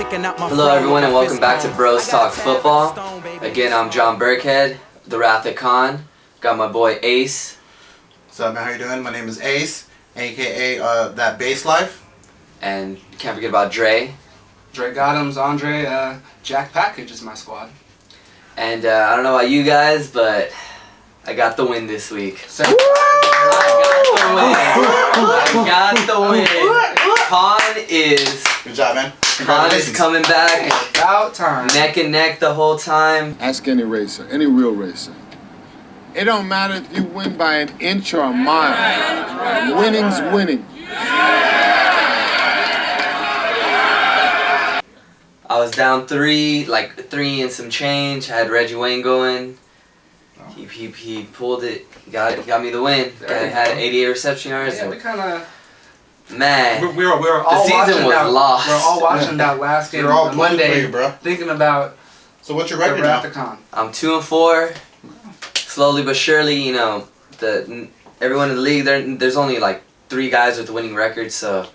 Hello everyone and welcome back to Bros Talk Football. Again, I'm John Burkhead, the Wrath of Khan. Got my boy Ace. What's up, man? How you doing? My name is Ace, aka That Bass Life. And can't forget about Dre. Dre Gothams, Andre, Jack Package is my squad. And I don't know about you guys, but I got the win this week. So, I got the win. Khan is... Good job, man. Khan is coming back. About time. Neck and neck the whole time. Ask any racer, any real racer. It don't matter if you win by an inch or a mile. Winning's winning. I was down three and some change. I had Reggie Wayne going. He pulled it. He got me the win. Had 88 reception yards. Yeah, we kind of... Man, we were all the season was lost. We were all watching that last game on Monday, bro. thinking about. So what's your record now? I'm 2-4. Slowly but surely, you know, everyone in the league. There's only like 3 guys with winning records. So,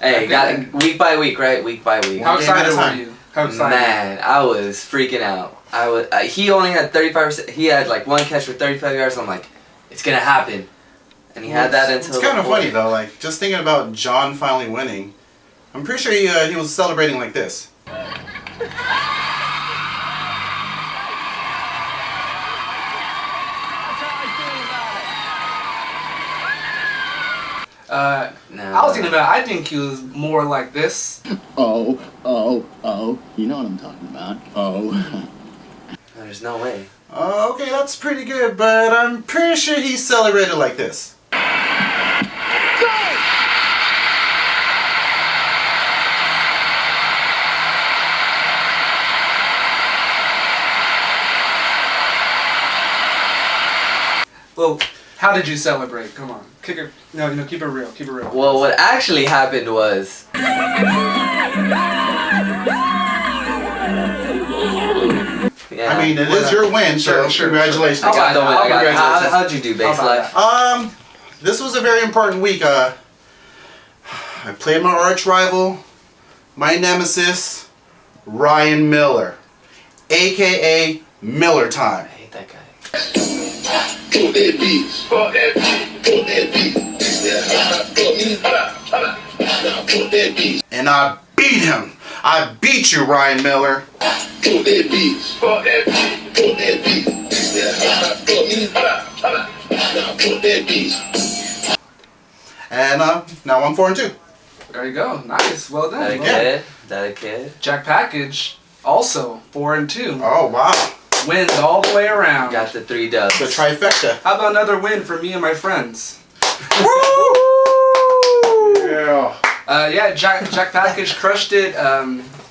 hey, got week by week, right? Week by week. How excited were you? How excited? Man, I was freaking out. He only had 35%. He had like 1 catch for 35 yards. I'm like, it's gonna happen. And he had that until... It's kind of funny, though, like, just thinking about John finally winning. I'm pretty sure he was celebrating like this. No. I was thinking about, I think he was more like this. Oh, you know what I'm talking about. Oh. There's no way. Okay, that's pretty good, but I'm pretty sure he celebrated like this. Well, how did you celebrate? Come on, keep it real. Keep it real. Well, what actually happened was... Yeah. I mean, it is your win, so congratulations. I got the win. Congratulations. How'd you do, Bass Life? This was a very important week. I played my arch rival, my nemesis, Ryan Miller, aka Miller Time. I hate that guy. Put that beat, put that beat, put that beat. And I beat him. I beat you, Ryan Miller. Put that beat, put that beat, put that beat. Put that beat. And now I'm 4-2. There you go. Nice. Well done. That a kid. Jack Package also 4-2. Oh wow. Wins all the way around. Got the 3 dubs. The trifecta. How about another win for me and my friends? Yeah. Yeah, Jack Package crushed it.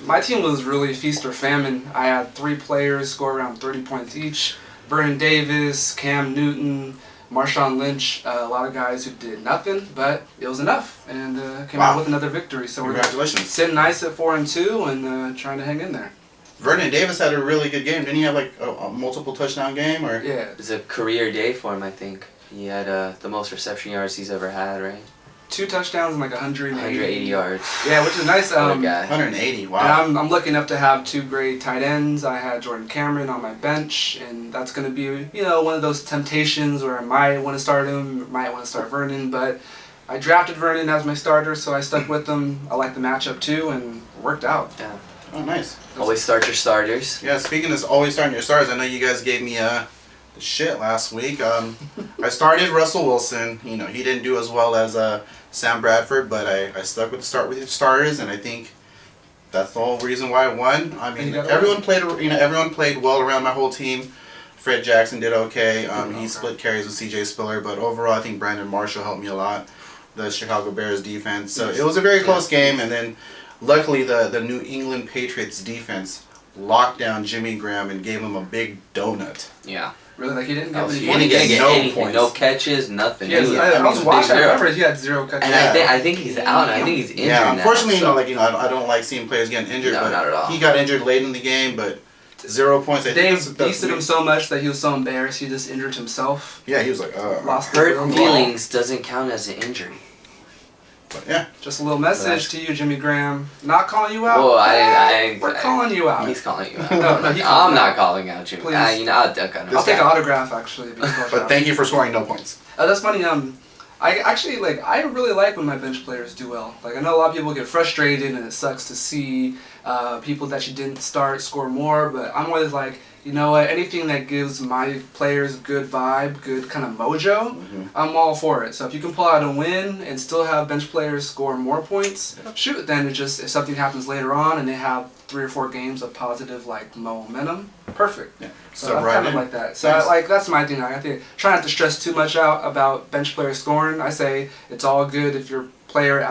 My team was really feast or famine. I had 3 players score around 30 points each. Vernon Davis, Cam Newton, Marshawn Lynch, a lot of guys who did nothing, but it was enough, and came out with another victory. So congratulations. We're sitting nice at 4-2 and trying to hang in there. Vernon Davis had a really good game. Didn't he have like a multiple touchdown game? Or yeah, It was a career day for him, I think. He had the most reception yards he's ever had, right? 2 touchdowns and like 180 yards. Yeah, which is nice. What a guy. 180. Wow. And I'm lucky enough to have 2 great tight ends. I had Jordan Cameron on my bench, and that's going to be, you know, one of those temptations where I might want to start him, might want to start Vernon, but I drafted Vernon as my starter, so I stuck with him. I like the matchup too, and it worked out. Yeah. Oh, nice. Always start your starters. Yeah, speaking of always starting your stars, I know you guys gave me the shit last week. I started Russell Wilson. You know, he didn't do as well as Sam Bradford, but I stuck with the starters, and I think that's the whole reason why I won. I mean, everyone played well around my whole team. Fred Jackson did okay. He split carries with C.J. Spiller, but overall, I think Brandon Marshall helped me a lot. The Chicago Bears defense. So it was a very close game, and then luckily the New England Patriots defense locked down Jimmy Graham and gave him a big donut. Yeah. Really, like he didn't He get didn't get no anything. points. No catches, nothing. Yeah, I was watching. I remember he had 0 catches. And I think he's out. I think he's injured Yeah, unfortunately, now, I don't like seeing players getting injured. No, but not at all. He got injured late in the game, but 0 points. I think Dave beasted him so much that he was so embarrassed he just injured himself. Yeah, he was like, Lost Hurt feelings doesn't count as an injury. But yeah. Just a little message to you, Jimmy Graham. Not calling you out. Well, we're calling you out. He's calling you out. No, I'm not calling out Jimmy. Please. I'll take an I'll take an autograph actually. But thank you for scoring no points. That's funny. I actually I really like when my bench players do well. Like I know a lot of people get frustrated and it sucks to see people that you didn't start score more. But I'm always like, you know what? Anything that gives my players good vibe, good kind of mojo, I'm all for it. So if you can pull out a win and still have bench players score more points, shoot. Then it just if something happens later on and they have 3 or 4 games of positive momentum, perfect. Yeah. So I kind of like that. So that's my thing. I think try not to stress too much out about bench player scoring. I say it's all good if your player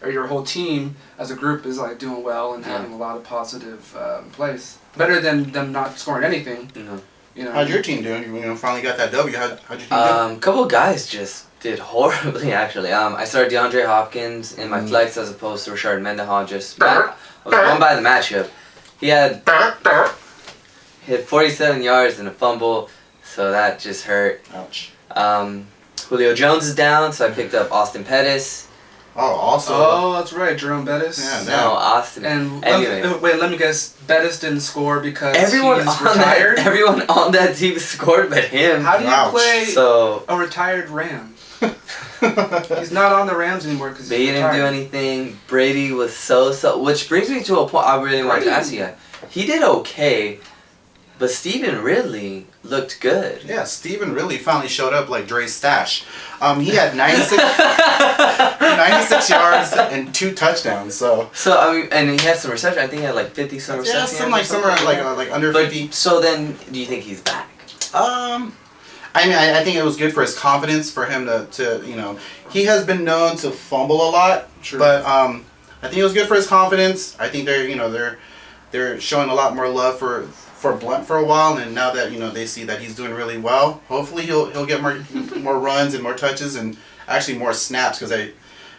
or your whole team as a group is like doing well and having a lot of positive plays. Better than them not scoring anything. You know. How'd your team do? You finally got that W. How'd your team do? A couple of guys just did horribly actually. I started DeAndre Hopkins in my flex as opposed to Rashard Mendenhall. I was won by the matchup. He had 47 yards and a fumble, so that just hurt. Ouch. Julio Jones is down, so I picked up Austin Pettis. Oh, that's right, Jerome Bettis. Yeah, No, Austin. And anyway, let me guess. Bettis didn't score because everyone he's on retired. everyone on that team scored, but him. How do you play So a retired Ram? He's not on the Rams anymore because they didn't do anything. Brady was so, which brings me to a point I really want to ask you. He did okay, but Stephen Ridley looked good. Yeah, Stephen Ridley finally showed up like Dre's stash. He had 96 yards and 2 touchdowns. So I mean, and he had some reception. I think he had like 50 some receptions. Yeah, somewhere like under 50. So then, do you think he's back? I mean, I think it was good for his confidence for him to he has been known to fumble a lot. True. But I think it was good for his confidence. I think they're showing a lot more love for Blunt for a while, and now that they see that he's doing really well, hopefully he'll get more runs and more touches and actually more snaps, because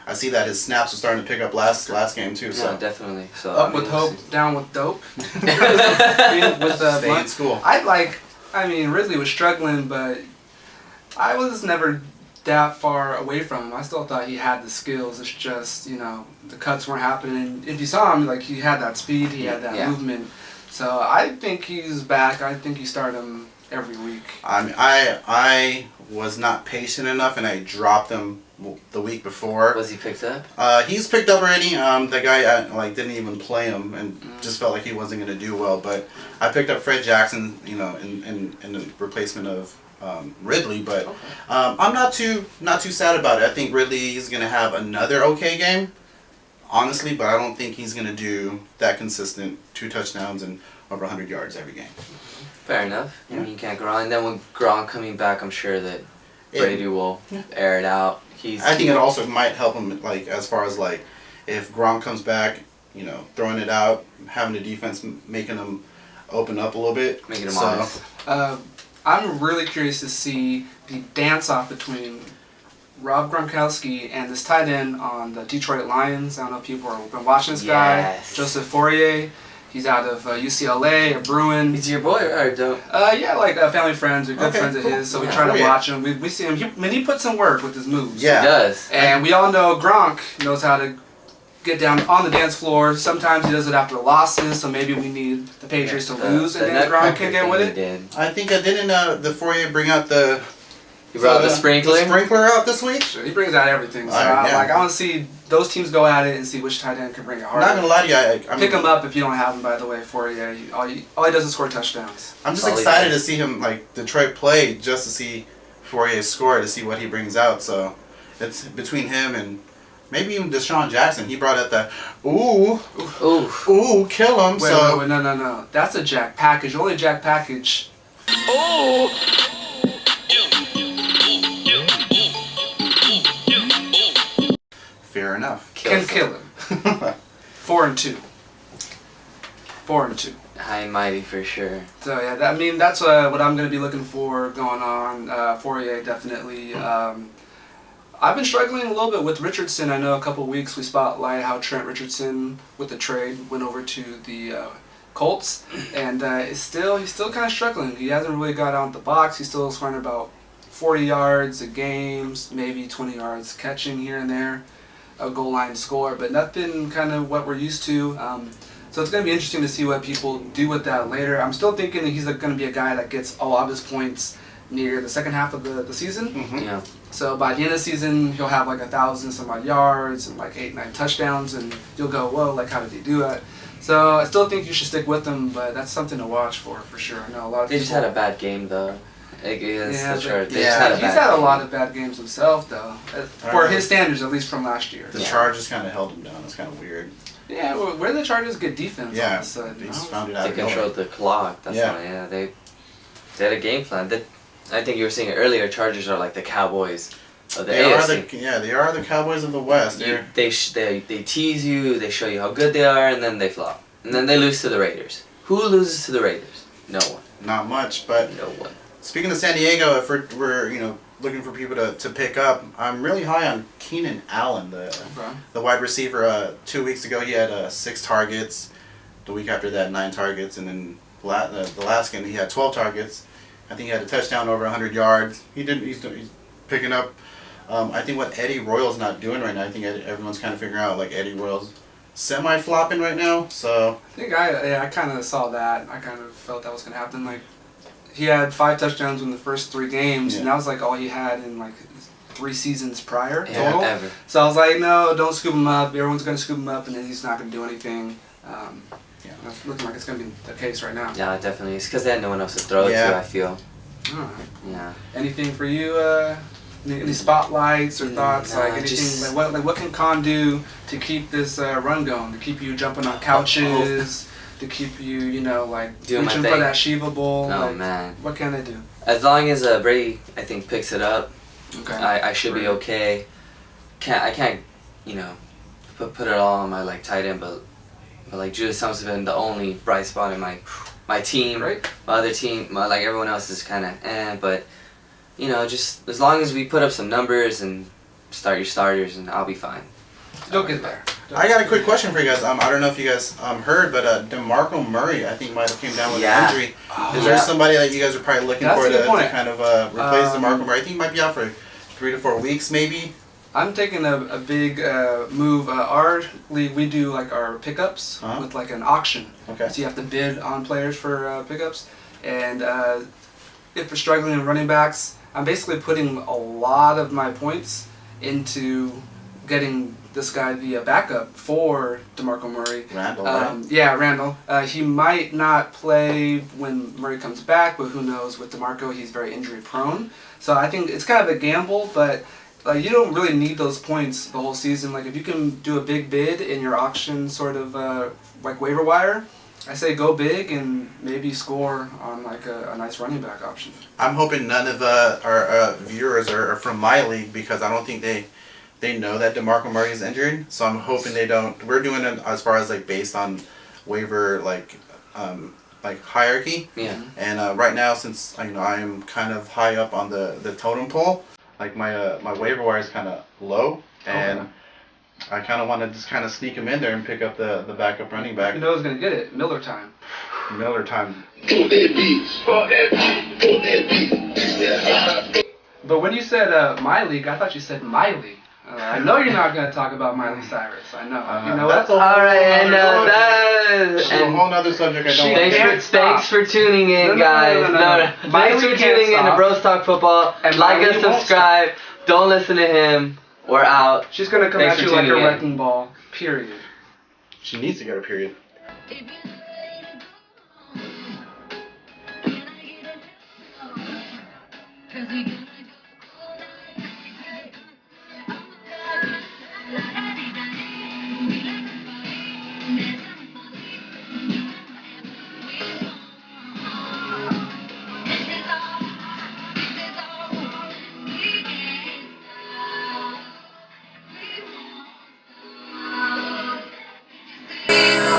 I see that his snaps are starting to pick up last game too. So yeah, definitely. So up with hope, down with dope. Stay in school. Ridley was struggling, but I was never that far away from him. I still thought he had the skills. It's just the cuts weren't happening. If you saw him, like he had that speed, he had that movement. So I think he's back. I think you start him every week. I was not patient enough, and I dropped him the week before. Was he picked up? He's picked up already. The guy didn't even play him and just felt like he wasn't going to do well. But I picked up Fred Jackson, in the replacement of Ridley. But I'm not too sad about it. I think Ridley is going to have another okay game. Honestly, but I don't think he's going to do that consistent 2 touchdowns and over 100 yards every game. Fair enough. I mean, you can't Gronk. And then with Gronk coming back, I'm sure that Brady will air it out. I think it also might help him, as far as if Gronk comes back, throwing it out, having the defense making them open up a little bit. Making them honest. I'm really curious to see the dance-off between Rob Gronkowski and this tight end on the Detroit Lions. I don't know if people have been watching this guy. Joseph Fourier. He's out of UCLA, a Bruin. He's your boy, or don't? Yeah, family friends or good friends of his. So we try to watch him. We see him. He puts in work with his moves. Yeah, he does. And we all know Gronk knows how to get down on the dance floor. Sometimes he does it after losses, so maybe we need the Patriots to lose, and then Gronk can get with it. I think didn't the Fourier bring out the... He brought the sprinkler? The sprinkler out this week? Sure, he brings out everything. So I want to see those teams go at it and see which tight end can bring it harder. Not going to lie to you. Pick him up if you don't have him, by the way, all he does is score touchdowns. I'm just excited to see him, Detroit play, just to see Fourier score, to see what he brings out. So it's between him and maybe even Deshaun Jackson. He brought out the, kill him. Wait, no. That's a Jack package. Only Jack package. Fair enough. Can kill him. 4-2. 4-2. High and mighty for sure. So yeah, that's what I'm gonna be looking for going on. Fourier definitely. I've been struggling a little bit with Richardson. I know a couple weeks we spotlight how Trent Richardson with the trade went over to the Colts, and he's still kind of struggling. He hasn't really got out the box. He's still scoring about 40 yards a game, maybe 20 yards catching here and there. a goal line score, but nothing kind of what we're used to. So it's going to be interesting to see what people do with that later. I'm still thinking that he's going to be a guy that gets a lot of his points near the second half of the season. Yeah. So by the end of the season, he'll have like 1,000 some odd yards and like 8-9 touchdowns, and you'll go, whoa, like how did he do it? So I still think you should stick with him, but that's something to watch for sure. I know a lot of They just people- had a bad game though. Against the but- Chargers. They yeah, just had He's bad had a game. lot of bad games himself, though, for his standards, at least from last year. The Yeah. Chargers kind of held him down. It's kind of weird. Yeah, well, where the Chargers get defense all Yeah, of a sudden? they you just know? found it out They of nowhere. controlled the clock. That's Yeah. why. Yeah, they had a game plan. I think you were saying it earlier. Chargers are like the Cowboys of the They AFC. they are the Cowboys of the West. They tease you. They show you how good they are, and then they flop. And then they lose to the Raiders. Who loses to the Raiders? No one. Not much, but No one. speaking of San Diego, if we're looking for people to pick up, I'm really high on Keenan Allen, the wide receiver. 2 weeks ago he had 6 targets. The week after that 9 targets, and then the last game he had 12 targets. I think he had a touchdown over 100 yards. He's picking up. I think what Eddie Royal's not doing right now. I think everyone's kind of figuring out like Eddie Royal's semi-flopping right now. So I think I kind of saw that. I kind of felt that was going to happen. Like, he had 5 touchdowns in the first 3 games, and that was like all he had in like 3 seasons prior total. Ever. So I was like, no, don't scoop him up. Everyone's going to scoop him up, and then he's not going to do anything. It's looking like it's going to be the case right now. Yeah, definitely. It's because they had no one else to throw Yeah. to. I feel. All right. Yeah. Anything for you? Any spotlights or thoughts? Nah, Like anything? just- What can Khan do to keep this run going? To keep you jumping on couches? To keep you, like Doing my reaching for thing. that Shiva bowl? Oh like, man. What can they do? As long as Brady, I think, picks it up, Okay. I should be okay. I can't, put it all on my like tight end, but like Judas Thompson's been the only bright spot in my team. Great. My other team, like everyone else is kind of but just as long as we put up some numbers and start your starters, and I'll be fine. You'll get there. I got a quick question for you guys. I don't know if you guys heard, but DeMarco Murray I think might have came down with an injury. Is there somebody that you guys are probably looking That's for a good to point. kind of replace DeMarco Murray? I think he might be out for 3 to 4 weeks maybe. I'm taking a big move. Our league, we do like our pickups with like an auction. Okay. So you have to bid on players for pickups. And if we're struggling in running backs, I'm basically putting a lot of my points into getting this guy the backup for DeMarco Murray. Randall, right? Yeah, Randall. He might not play when Murray comes back, but who knows? With DeMarco, he's very injury prone. So I think it's kind of a gamble, but you don't really need those points the whole season. Like if you can do a big bid in your auction sort of like waiver wire, I say go big and maybe score on like a nice running back option. I'm hoping none of our viewers are from my league, because I don't think they know that DeMarco Murray is injured. So I'm hoping they don't. We're doing it as far as like based on waiver like hierarchy. Yeah. And right now, since I am kind of high up on the totem pole, like my waiver wire is kind of low, and I kind of want to just kind of sneak him in there and pick up the backup running back. You know who's gonna get it? Miller time. Miller time. Put that beat. Put that beat. Yeah. But when you said my league, I thought you said my league. I know you're not gonna talk about Miley Cyrus. I know. You know That's what? a whole All right, and That's a and whole nother subject I don't She want can't stop. thanks for tuning in, No, no, guys. no, no, no. Thanks Miley for can't tuning in to stop. Bros Talk Football. And Like Miley and won't subscribe. Don't listen to him. We're out. She's gonna come Thanks at for you like a tuning in. wrecking ball. Period. She needs to get a period. If you